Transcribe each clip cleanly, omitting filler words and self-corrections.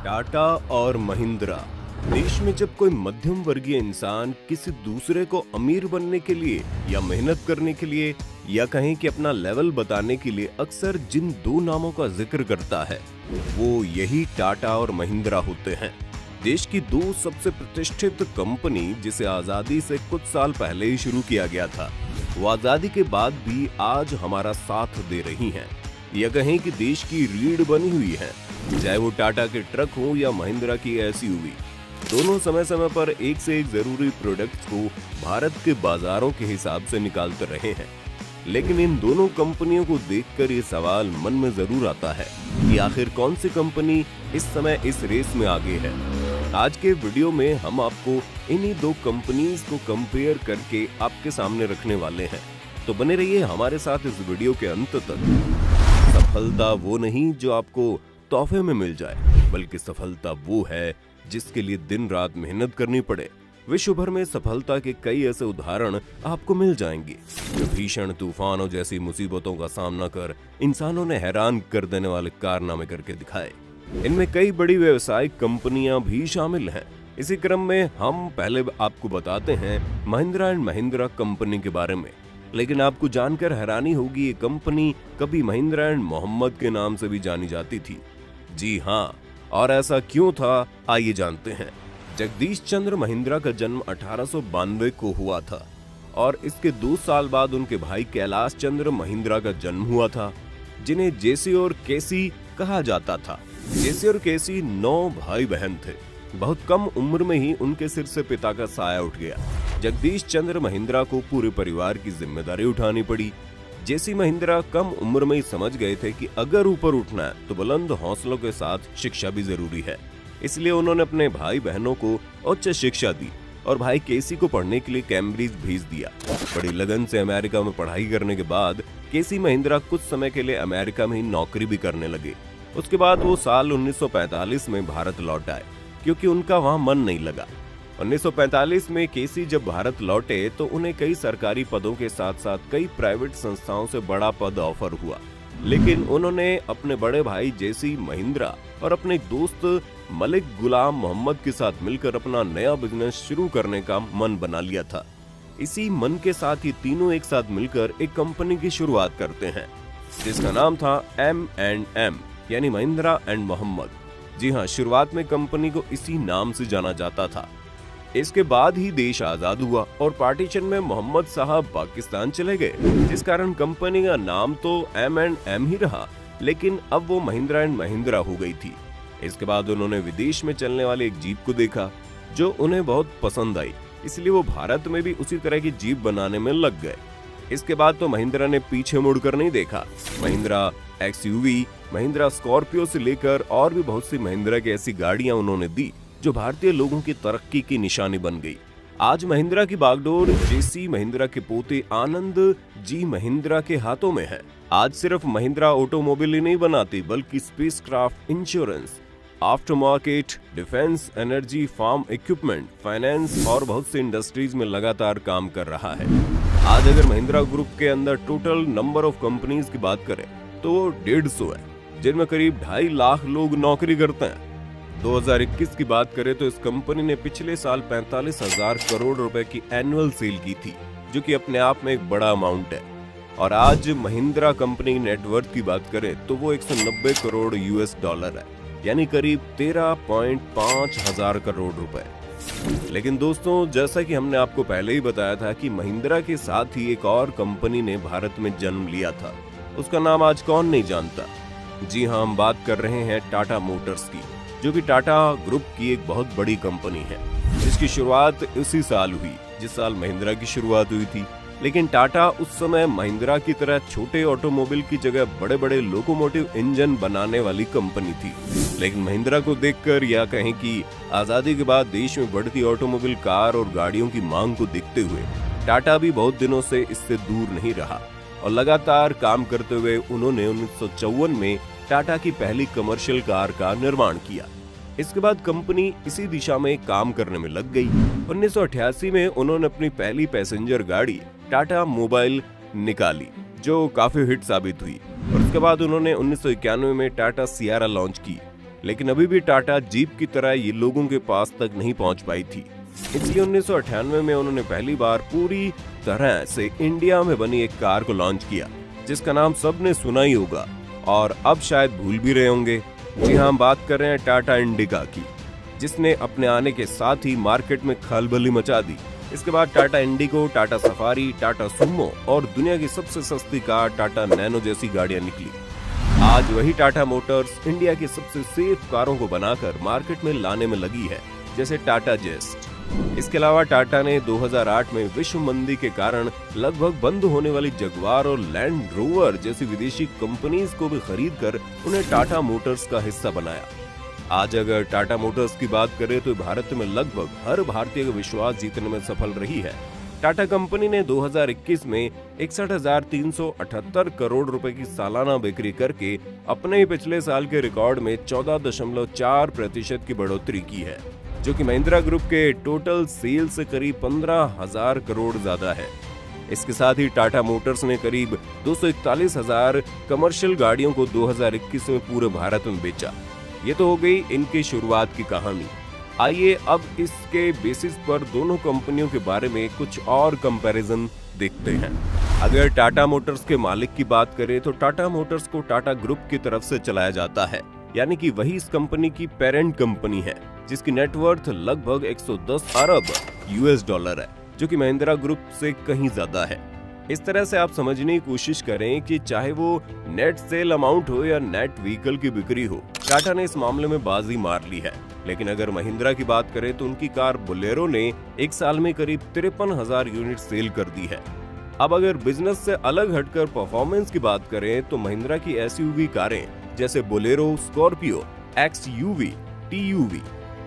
टाटा और महिंद्रा। देश में जब कोई मध्यम वर्गीय इंसान किसी दूसरे को अमीर बनने के लिए या मेहनत करने के लिए या कहें कि अपना लेवल बताने के लिए अक्सर जिन दो नामों का जिक्र करता है वो यही टाटा और महिंद्रा होते हैं। देश की दो सबसे प्रतिष्ठित कंपनी जिसे आजादी से कुछ साल पहले ही शुरू किया गया था, वो आजादी के बाद भी आज हमारा साथ दे रही हैं। या कहें कि देश की रीढ़ बनी हुई है। चाहे वो टाटा के ट्रक हो या महिंद्रा की एसयूवी, दोनों समय समय पर एक से एक जरूरी प्रोडक्ट्स को भारत के बाजारों के हिसाब से निकालते रहे हैं। लेकिन इन दोनों कंपनियों को देखकर ये सवाल मन में जरूर आता है कि आखिर कौन सी कंपनी इस समय इस रेस में आगे है। आज के वीडियो में हम आपको इन्हीं दो कंपनीज को कंपेयर करके आपके सामने रखने वाले हैं, तो बने रहिए हमारे साथ इस वीडियो के अंत तक। सफलता वो नहीं जो आपको तोहफे में मिल जाए, बल्कि सफलता वो है जिसके लिए दिन रात मेहनत करनी पड़े। विश्व भर में सफलता के कई ऐसे उदाहरण आपको मिल जाएंगे जो भीषण तूफानों जैसी मुसीबतों का सामना कर इंसानों ने हैरान कर देने वाले कारनामे करके दिखाए। इनमें कई बड़ी व्यावसायिक कंपनियां भी शामिल हैं। इसी क्रम में हम पहले आपको बताते हैं महिंद्रा एंड महिंद्रा कंपनी के बारे में। लेकिन आपको जानकर हैरानी होगी, ये कंपनी कभी महिंद्रा एंड मोहम्मद के नाम से भी जानी जाती थी। जी हाँ, और ऐसा क्यों था, आइए जानते हैं। जगदीश चंद्र महिंद्रा का जन्म 1892 को हुआ था और इसके 2 साल बाद उनके भाई कैलाश चंद्र महिंद्रा का जन्म हुआ था, जिन्हें जेसी और केसी कहा जाता था। जेसी और केसी 9 भाई बहन थे। बहुत कम उम्र में ही उनके सिर से पिता का साया उठ गया। जगदीश चंद्र महिंद्रा को पूरे परिवार की जिम्मेदारी उठानी पड़ी। जेसी महिंद्रा कम उम्र में ही समझ गए थे कि अगर ऊपर उठना है तो बुलंद हौसलों के साथ शिक्षा भी जरूरी है। इसलिए उन्होंने अपने भाई बहनों को उच्च शिक्षा दी और भाई केसी को पढ़ने के लिए कैम्ब्रिज भेज दिया। बड़ी लगन से अमेरिका में पढ़ाई करने के बाद केसी महिंद्रा कुछ समय के लिए अमेरिका में ही नौकरी भी करने लगे। उसके बाद वो साल 1945 में भारत लौट आए क्योंकि उनका वहां मन नहीं लगा। 1945 में केसी जब भारत लौटे तो उन्हें कई सरकारी पदों के साथ साथ कई प्राइवेट संस्थाओं से बड़ा पद ऑफर हुआ। लेकिन उन्होंने अपने बड़े भाई जेसी महिंद्रा और अपने दोस्त मलिक गुलाम मोहम्मद के साथ मिलकर अपना नया बिजनेस शुरू करने का मन बना लिया था। इसी मन के साथ ही तीनों एक साथ मिलकर एक कंपनी की शुरुआत करते हैं जिसका नाम था M&M, यानी महिंद्रा एंड मोहम्मद। जी हाँ, शुरुआत में कंपनी को इसी नाम से जाना जाता था। इसके बाद ही देश आजाद हुआ और पार्टीशन में मोहम्मद साहब पाकिस्तान चले गए, जिस कारण कंपनी का नाम तो M&M ही रहा, लेकिन अब वो महिंद्रा एंड महिंद्रा हो गई थी। इसके बाद उन्होंने विदेश में चलने वाले एक जीप को देखा जो उन्हें बहुत पसंद आई, इसलिए वो भारत में भी उसी तरह की जीप बनाने में लग गए। इसके बाद तो महिंद्रा ने पीछे मुड़कर नहीं देखा। महिंद्रा एक्सयूवी, महिंद्रा स्कॉर्पियो से लेकर और भी बहुत सी महिंद्रा की ऐसी गाड़ियां उन्होंने दी जो भारतीय लोगों की तरक्की की निशानी बन गई। आज महिंद्रा की बागडोर जेसी महिंद्रा के पोते आनंद जी महिंद्रा के हाथों में है। आज सिर्फ महिंद्रा ऑटोमोबाइल ही नहीं बनाती, बल्कि spacecraft, insurance, after market, defence, energy, farm equipment, finance और बहुत सी इंडस्ट्रीज में लगातार काम कर रहा है। आज अगर महिंद्रा ग्रुप के अंदर टोटल नंबर ऑफ कंपनीज की बात करें तो 150 है, जिनमें करीब 2.5 लाख लोग नौकरी करते हैं। 2021 की बात करें तो इस कंपनी ने पिछले साल 45,000 करोड़ रुपए की एनुअल सेल की थी, जो कि अपने आप में एक बड़ा अमाउंट है। और आज महिंद्रा कंपनी नेटवर्थ की बात करें तो वो 190 करोड़ US डॉलर है, यानी करीब 13.5 हजार करोड़ रुपए। लेकिन दोस्तों, जैसा कि हमने आपको पहले ही बताया था कि महिंद्रा के साथ ही एक और कंपनी ने भारत में जन्म लिया था। उसका नाम आज कौन नहीं जानता। जी हाँ, हम बात कर रहे हैं टाटा मोटर्स की, जो कि टाटा ग्रुप की एक बहुत बड़ी कंपनी है, जिसकी शुरुआत उसी साल हुई जिस साल महिंद्रा की शुरुआत हुई थी। लेकिन टाटा उस समय महिंद्रा की तरह छोटे ऑटोमोबाइल की जगह बड़े बड़े लोकोमोटिव इंजन बनाने वाली कंपनी थी। लेकिन महिंद्रा को देखकर या कहें कि आजादी के बाद देश में बढ़ती ऑटोमोबाइल, कार और गाड़ियों की मांग को देखते हुए टाटा भी बहुत दिनों से इससे दूर नहीं रहा और लगातार काम करते हुए उन्होंने 1954 में टाटा की पहली कमर्शियल कार का निर्माण किया। इसके बाद कंपनी इसी दिशा में काम करने में लग गई। 1988 में उन्होंने अपनी पहली पैसेंजर गाड़ी टाटा मोबाइल निकाली, जो काफी हिट साबित हुई। और उसके बाद उन्होंने 1991 में टाटा सियारा लॉन्च की। लेकिन अभी भी टाटा जीप की तरह ये लोगों के पास तक नहीं पहुंच पाई थी। इसलिए 1998 में उन्होंने पहली बार पूरी तरह से इंडिया में बनी एक कार को लॉन्च किया, जिसका नाम सबने सुना ही होगा और अब शायद भूल भी रहे होंगे। जी हाँ, हम बात कर रहे हैं टाटा इंडिका की, जिसने अपने आने के साथ ही मार्केट में खलबली मचा दी। इसके बाद Tata Indigo, Tata safari, Tata Sumo और दुनिया की सबसे सस्ती कार टाटा नैनो जैसी गाड़ियां निकली। आज वही टाटा मोटर्स इंडिया की सबसे सेफ कारों को बनाकर मार्केट में लाने में लगी है, जैसे टाटा जेस्ट। इसके अलावा टाटा ने 2008 में विश्व मंदी के कारण लगभग बंद होने वाली जगुआर और लैंड रोवर जैसी विदेशी कंपनीज को भी खरीदकर उन्हें टाटा मोटर्स का हिस्सा बनाया। आज अगर टाटा मोटर्स की बात करें तो भारत में लगभग हर भारतीय का विश्वास जीतने में सफल रही है। टाटा कंपनी ने 2021 में 61,378 करोड़ रुपए की सालाना बिक्री करके अपने ही पिछले साल के रिकॉर्ड में 14.4% की बढ़ोतरी की है, जो कि महिंद्रा ग्रुप के टोटल सेल से करीब 15,000 करोड़ ज्यादा है। इसके साथ ही टाटा मोटर्स ने करीब 241,000 कमर्शियल गाड़ियों को 2021 में पूरे भारत में बेचा। ये तो हो गई इनकी शुरुआत की कहानी। आइए अब इसके बेसिस पर दोनों कंपनियों के बारे में कुछ और कंपैरिजन देखते हैं। अगर टाटा मोटर्स के मालिक की बात करें तो टाटा मोटर्स को टाटा ग्रुप की तरफ से चलाया जाता है, यानी कि वही इस कंपनी की पेरेंट कंपनी है, जिसकी नेटवर्थ लगभग 110 अरब $, है, जो कि महिंद्रा ग्रुप से कहीं ज्यादा है। इस तरह से आप समझने की कोशिश करें कि चाहे वो नेट सेल अमाउंट हो या नेट व्हीकल की बिक्री हो, टाटा ने इस मामले में बाजी मार ली है। लेकिन अगर महिंद्रा की बात करें तो उनकी कार बोलेरो ने एक साल में करीब 53,000 यूनिट सेल कर दी है। अब अगर बिजनेस से अलग हटकर परफॉर्मेंस की बात करें तो महिंद्रा की एसयूवी कारें जैसे बोलेरो, स्कॉर्पियो, एक्सयूवी, टीयूवी,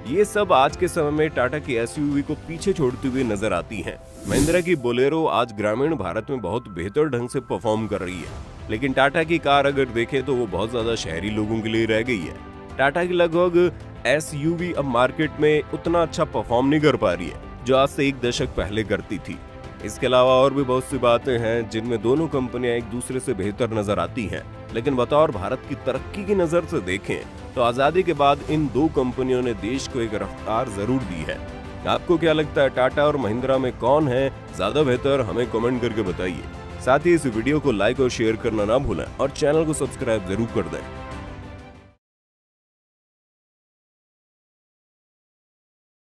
ये सब आज के समय में टाटा की एसयूवी को पीछे छोड़ती हुई नजर आती हैं। महिंद्रा की बोलेरो आज ग्रामीण भारत में बहुत बेहतर ढंग से परफॉर्म कर रही है, लेकिन टाटा की कार अगर देखें तो वो बहुत ज्यादा शहरी लोगों के लिए रह गई है। टाटा की लगभग एसयूवी अब मार्केट में उतना अच्छा परफॉर्म नहीं कर पा रही है जो आज से एक दशक पहले करती थी। इसके अलावा और भी बहुत सी बातें हैं जिनमें दोनों कंपनियां एक दूसरे से बेहतर नजर आती हैं, लेकिन बतौर भारत की तरक्की की नजर से देखें तो आजादी के बाद इन दो कंपनियों ने देश को एक रफ्तार जरूर दी है। आपको क्या लगता है, टाटा और महिंद्रा में कौन है ज्यादा बेहतर? हमें कमेंट करके बताइए। साथ ही इस वीडियो को लाइक और शेयर करना ना भूलें और चैनल को सब्सक्राइब जरूर कर दें।